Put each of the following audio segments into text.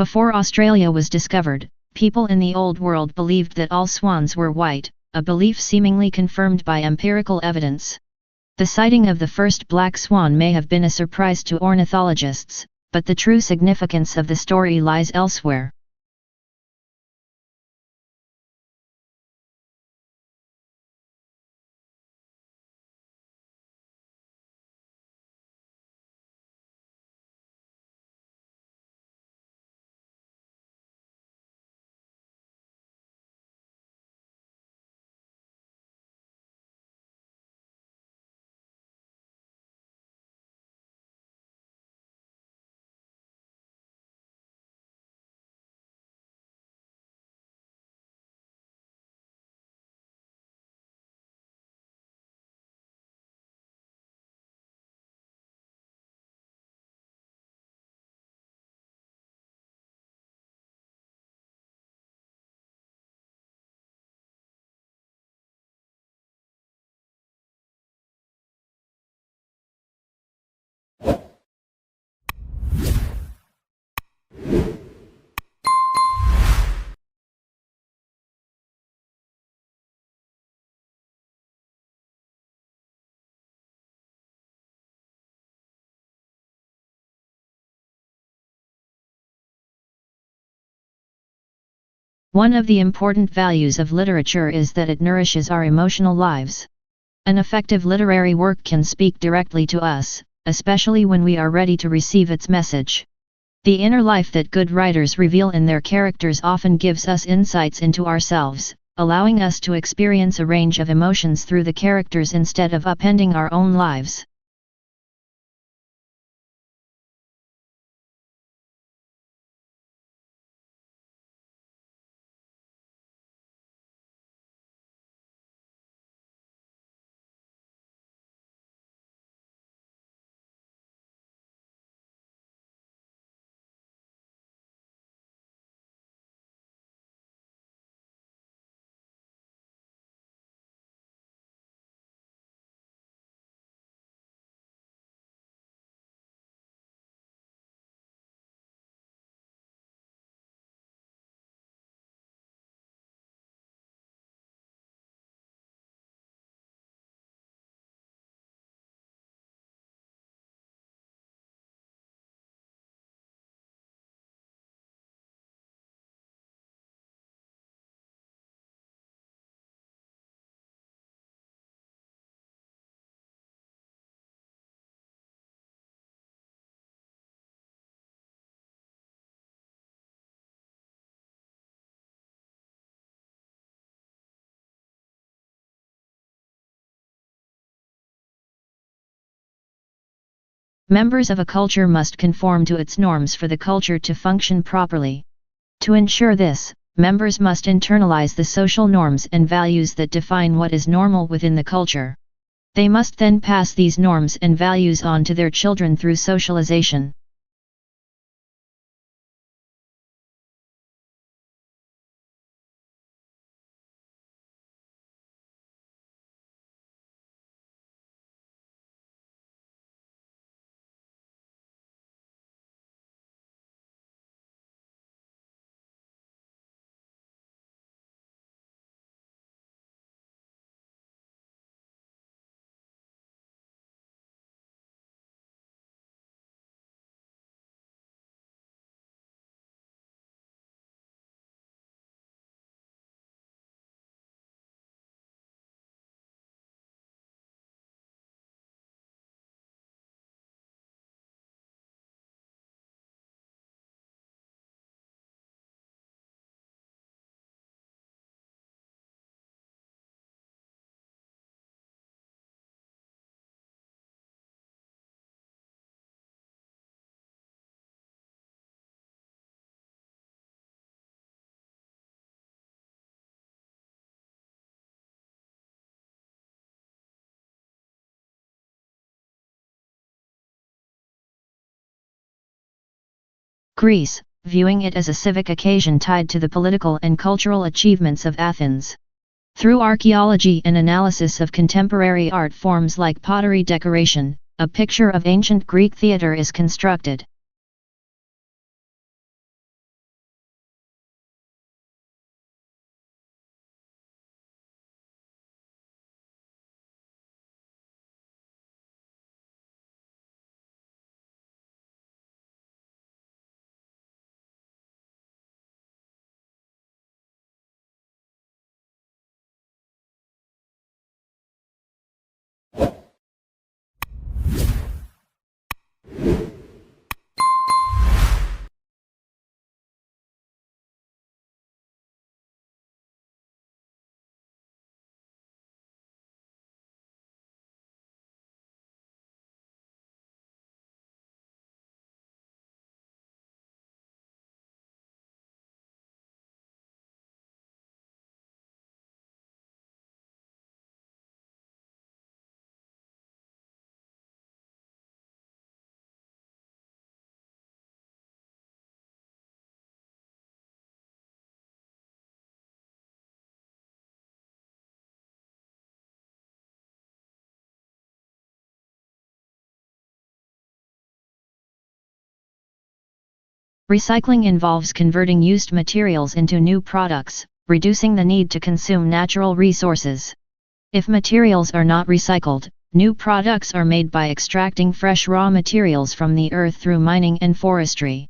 Before Australia was discovered, people in the Old World believed that all swans were white, a belief seemingly confirmed by empirical evidence. The sighting of the first black swan may have been a surprise to ornithologists, but the true significance of the story lies elsewhere. One of the important values of literature is that it nourishes our emotional lives. An effective literary work can speak directly to us, especially when we are ready to receive its message. The inner life that good writers reveal in their characters often gives us insights into ourselves, allowing us to experience a range of emotions through the characters instead of upending our own lives. Members of a culture must conform to its norms for the culture to function properly. To ensure this, members must internalize the social norms and values that define what is normal within the culture. They must then pass these norms and values on to their children through socialization. Greece, viewing it as a civic occasion tied to the political and cultural achievements of Athens. Through archaeology and analysis of contemporary art forms like pottery decoration, a picture of ancient Greek theatre is constructed. Recycling involves converting used materials into new products, reducing the need to consume natural resources. If materials are not recycled, new products are made by extracting fresh raw materials from the earth through mining and forestry.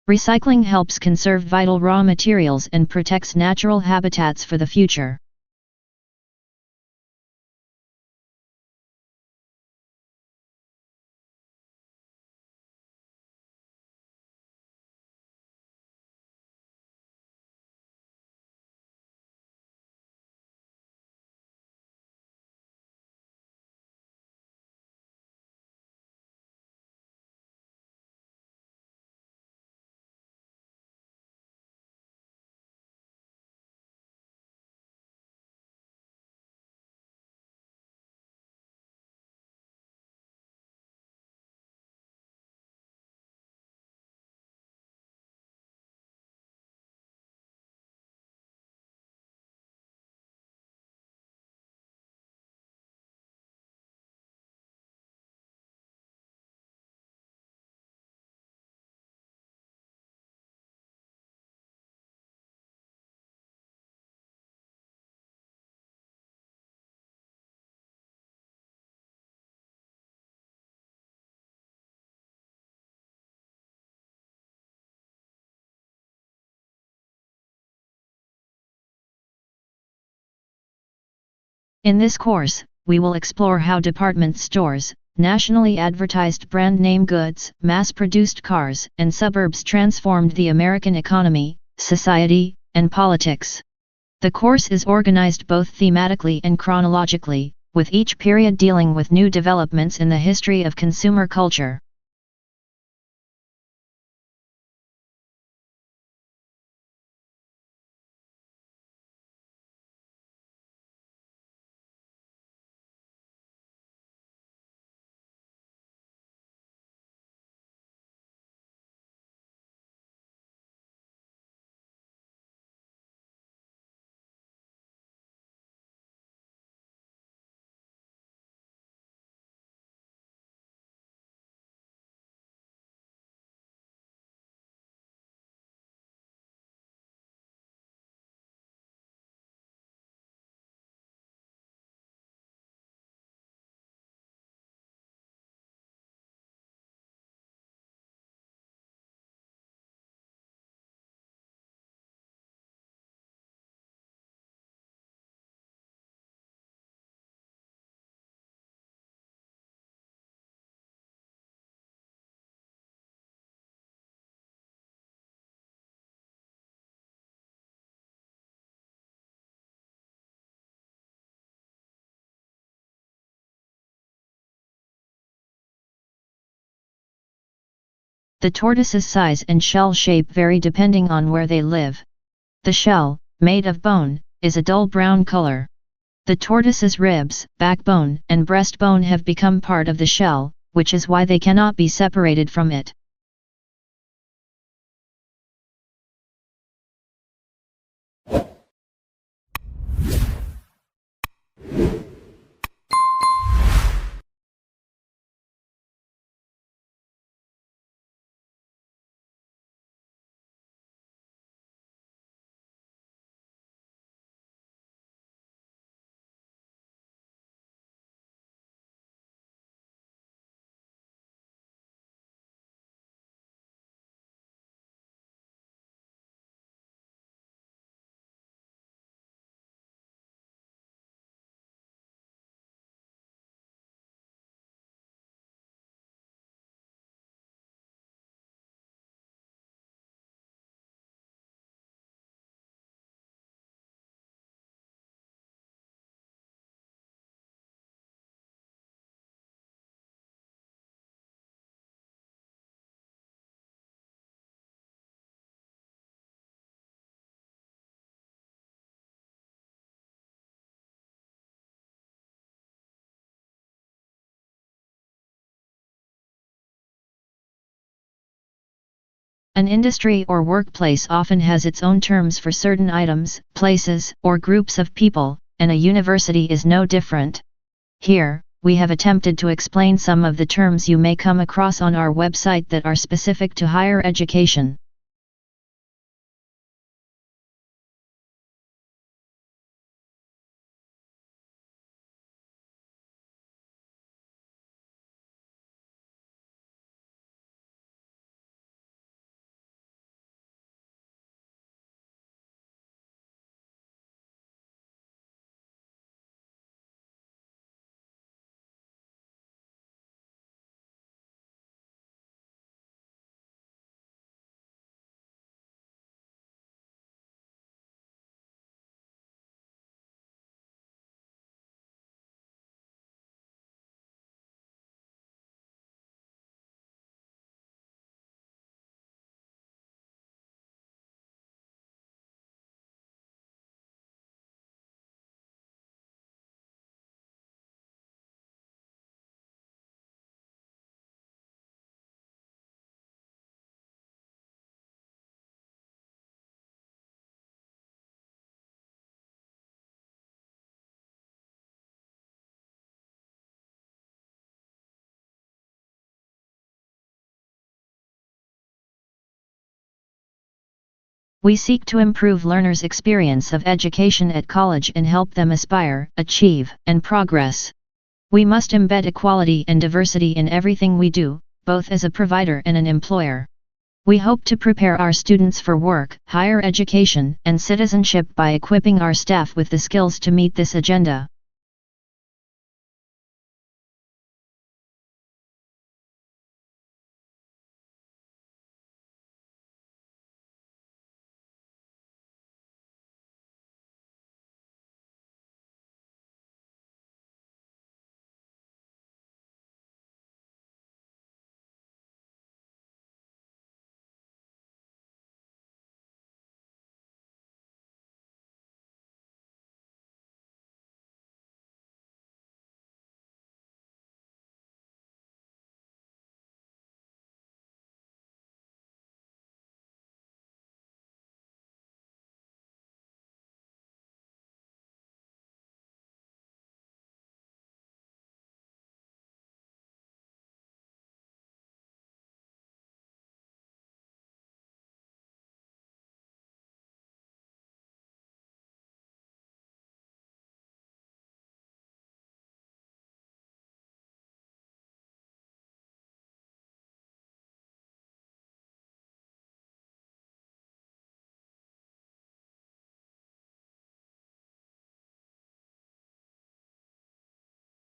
Recycling helps conserve vital raw materials and protects natural habitats for the future. In this course, we will explore how department stores, nationally advertised brand name goods, mass-produced cars, and suburbs transformed the American economy, society, and politics. The course is organized both thematically and chronologically, with each period dealing with new developments in the history of consumer culture. The tortoise's size and shell shape vary depending on where they live. The shell, made of bone, is a dull brown color. The tortoise's ribs, backbone, and breastbone have become part of the shell, which is why they cannot be separated from it. An industry or workplace often has its own terms for certain items, places, or groups of people, and a university is no different. Here, we have attempted to explain some of the terms you may come across on our website that are specific to higher education. We seek to improve learners' experience of education at college and help them aspire, achieve, and progress. We must embed equality and diversity in everything we do, both as a provider and an employer. We hope to prepare our students for work, higher education, and citizenship by equipping our staff with the skills to meet this agenda.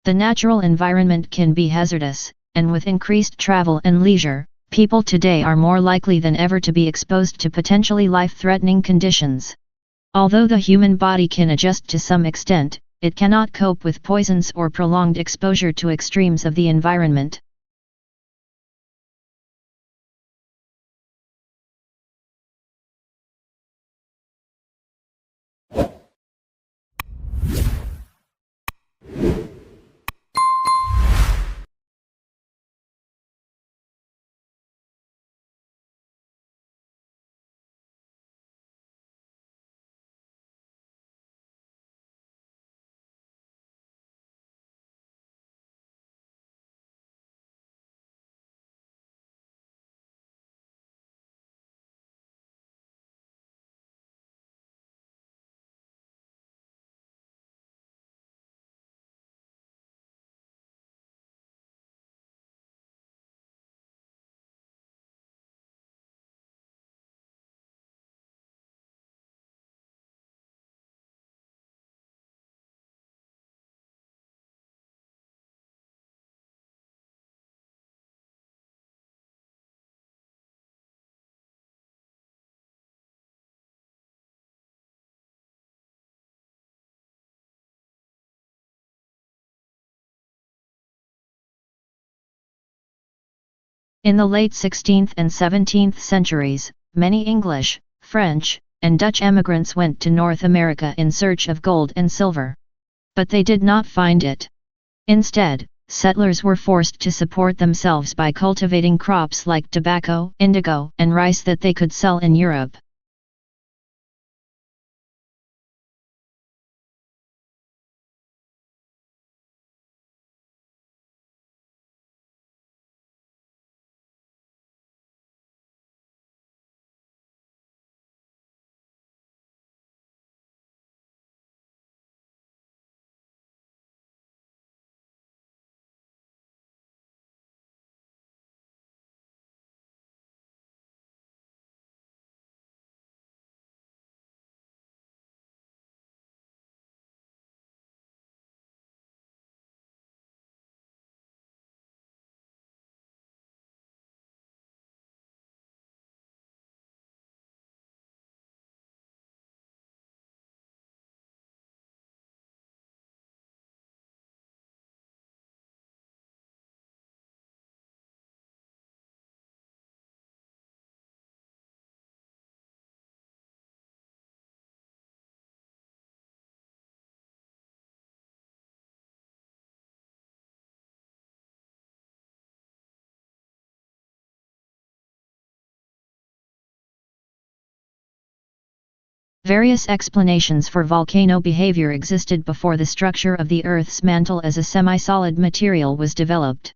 The natural environment can be hazardous, and with increased travel and leisure, people today are more likely than ever to be exposed to potentially life-threatening conditions. Although the human body can adjust to some extent, it cannot cope with poisons or prolonged exposure to extremes of the environment. In the late 16th and 17th centuries, many English, French, and Dutch emigrants went to North America in search of gold and silver. But they did not find it. Instead, settlers were forced to support themselves by cultivating crops like tobacco, indigo, and rice that they could sell in Europe. Various explanations for volcano behavior existed before the structure of the Earth's mantle as a semi-solid material was developed.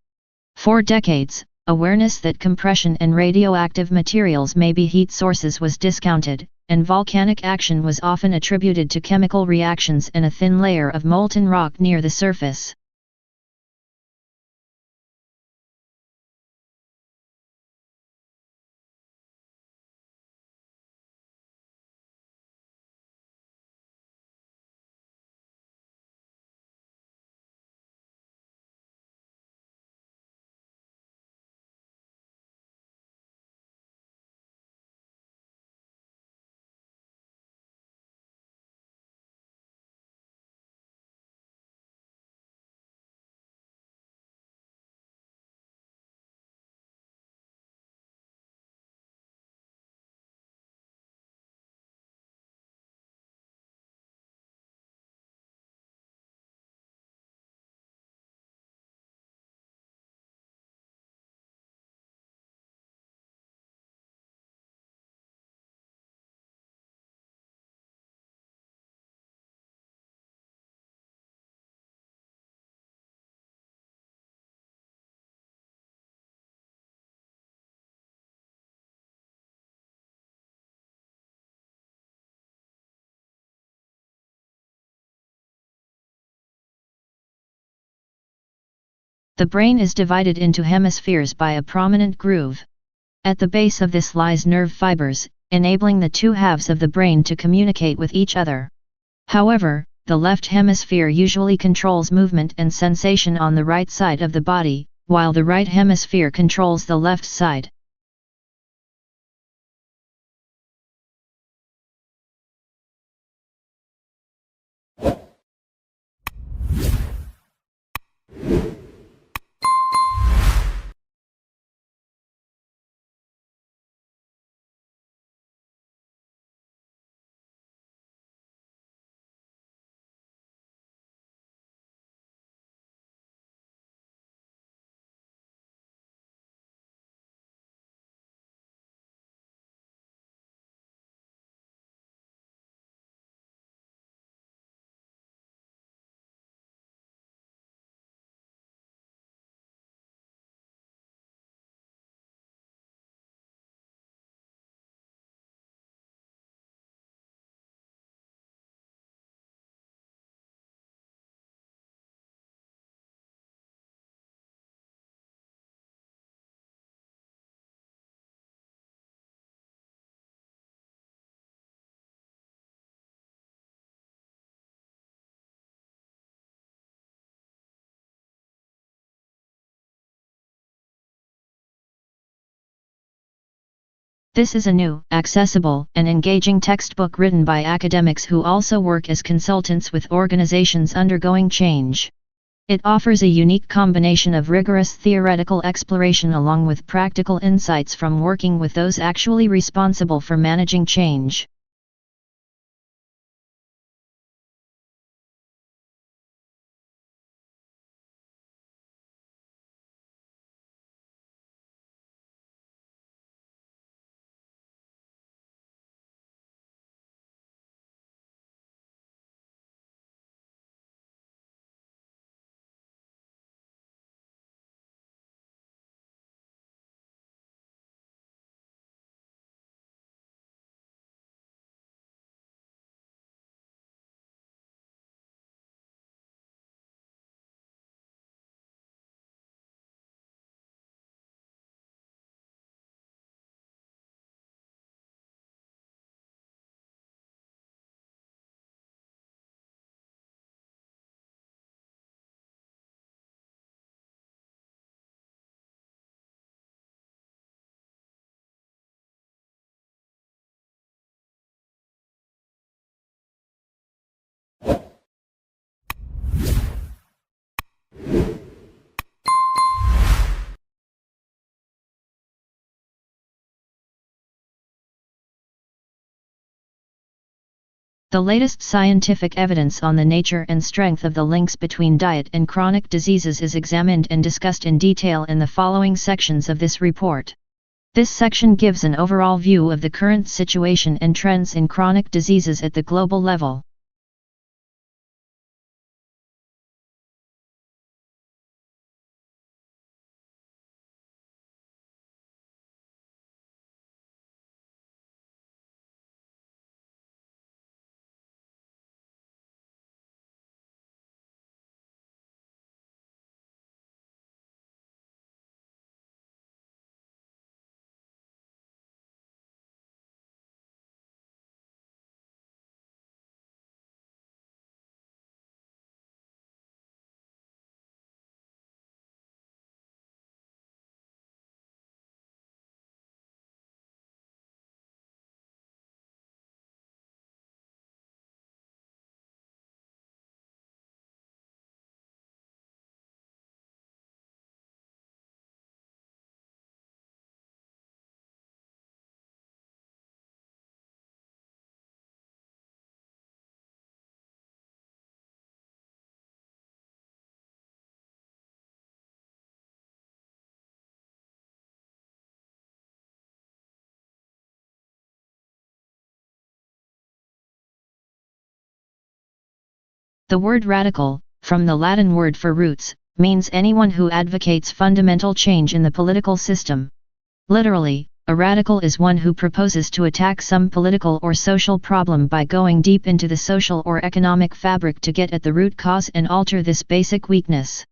For decades, awareness that compression and radioactive materials may be heat sources was discounted, and volcanic action was often attributed to chemical reactions and a thin layer of molten rock near the surface. The brain is divided into hemispheres by a prominent groove. At the base of this lies nerve fibers, enabling the two halves of the brain to communicate with each other. However, the left hemisphere usually controls movement and sensation on the right side of the body, while the right hemisphere controls the left side. This is a new, accessible, and engaging textbook written by academics who also work as consultants with organizations undergoing change. It offers a unique combination of rigorous theoretical exploration along with practical insights from working with those actually responsible for managing change. The latest scientific evidence on the nature and strength of the links between diet and chronic diseases is examined and discussed in detail in the following sections of this report. This section gives an overall view of the current situation and trends in chronic diseases at the global level. The word radical, from the Latin word for roots, means anyone who advocates fundamental change in the political system. Literally, a radical is one who proposes to attack some political or social problem by going deep into the social or economic fabric to get at the root cause and alter this basic weakness.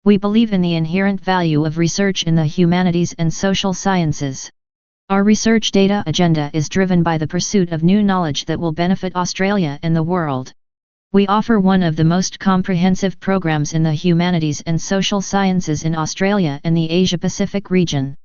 We believe in the inherent value of research in the humanities and social sciences. Our research data agenda is driven by the pursuit of new knowledge that will benefit Australia and the world. We offer one of the most comprehensive programs in the humanities and social sciences in Australia and the Asia-Pacific region.